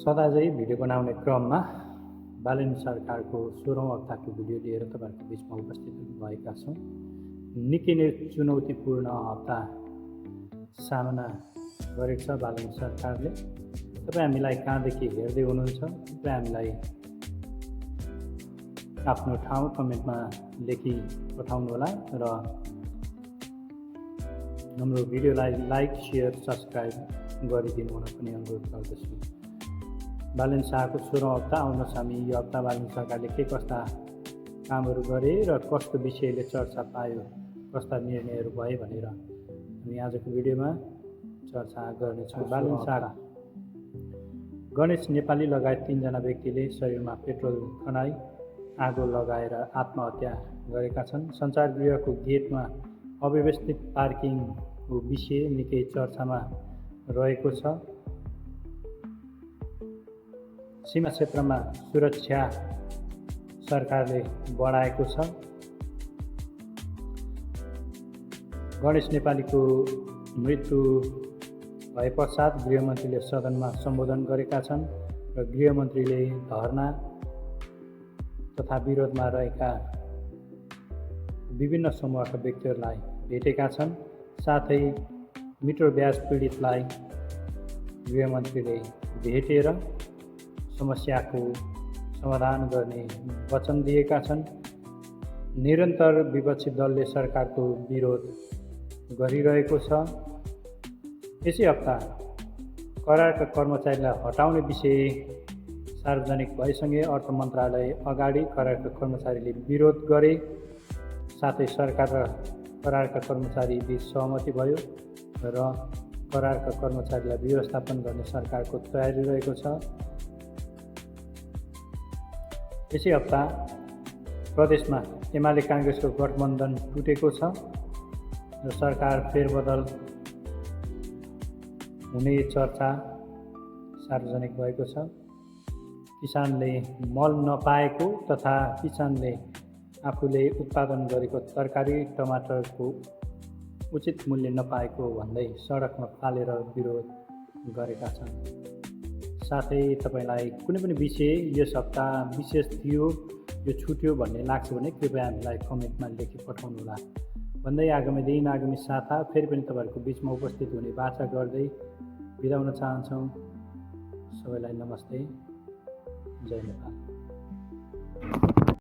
सदाझै video बनाउने क्रममा बालेन सरकारको 16औं हप्ताको भिडियो लिएर तपाईहरुको बीचमा उपस्थित भएका छौं। निकै नै चुनौतीपूर्ण हप्ता सामना गरेको छ बालेन सरकारले। तपाई हामीलाई कहाँदेखि हेर्दै हुनुहुन्छ, कृपया हामीलाई आफ्नो ठाउँ कमेन्टमा लेखी पठाउनु होला र हाम्रो भिडियोलाई लाइक, शेयर, सब्स्क्राइब गरिदिनु हुन पनि अनुरोध गर्दछु। बालेन शाहको 16औं हप्ता आउनुहोस् हामी यो हप्ता बालेन सरकारले के कस्ता कामहरू गरे र कस्तो विषयले चर्चा पायो, कस्ता निर्णयहरू भए भनेर हामी आजको भिडियोमा चर्चा गर्नेछौँ। बालेन शाह गणेश नेपाली लगायत 3 जना व्यक्तिले शरीरमा पेट्रोल खनाई आगो लगाएर आत्महत्या गरेका छन्। सञ्चारगृहको गेटमा अव्यवस्थित पार्किङको विषय निकै चर्चामा रहेको छ। सीमा क्षेत्रमा सुरक्षा सरकारले बढाएको छ। गणेश नेपालीको मृत्यु भए पश्चात गृहमन्त्रीले सदनमा सम्बोधन गरेका छन् र गृहमन्त्रीले धरना तथा विरोधमा रहेका विभिन्न समूहका व्यक्तिहरूलाई भेटेका छन्। साथै मिटर ब्याज पीडितलाई गृहमन्त्रीले भेटेर समस्याको समाधान गर्ने वचन दिएका छन्। निरन्तर विपक्षी दलले सरकारको विरोध गरिरहेको छ। यसै हप्ता करारका कर्मचारीलाई हटाउने विषय सार्वजनिक भएसँगै अर्थ मन्त्रालय अगाडि करारका कर्मचारीले विरोध गरे। साथै सरकार र करारका कर्मचारी बीच सहमति भयो र करारका कर्मचारीलाई व्यवस्थापन गर्ने सरकारको तयारी रहेको छ। यसै हप्ता प्रदेशमा एमाले कांग्रेसको गठबन्धन टुटेको छ र सरकार फेरबदल हुने चर्चा सार्वजनिक भएको छ। किसानले मल नपाएको तथा किसानले आफूले उत्पादन गरेको तरकारी टमाटरको उचित मूल्य नपाएको भन्दै सडकमा फालेर विरोध गरेका छन्। साथै तपाईलाई कुनै पनि विषय यस हप्ता विशेष थियो, यो छुट्यो भन्ने लाग्छ भने कृपया हामीलाई कमेन्टमा लेखी पठाउनु होला भन्दै आगामी दिन आगामी साता फेरि पनि तपाईहरुको बीचमा उपस्थित हुने बाचा गर्दै बिदा हुन चाहन्छौँ। सबैलाई नमस्ते। जय नेपाल।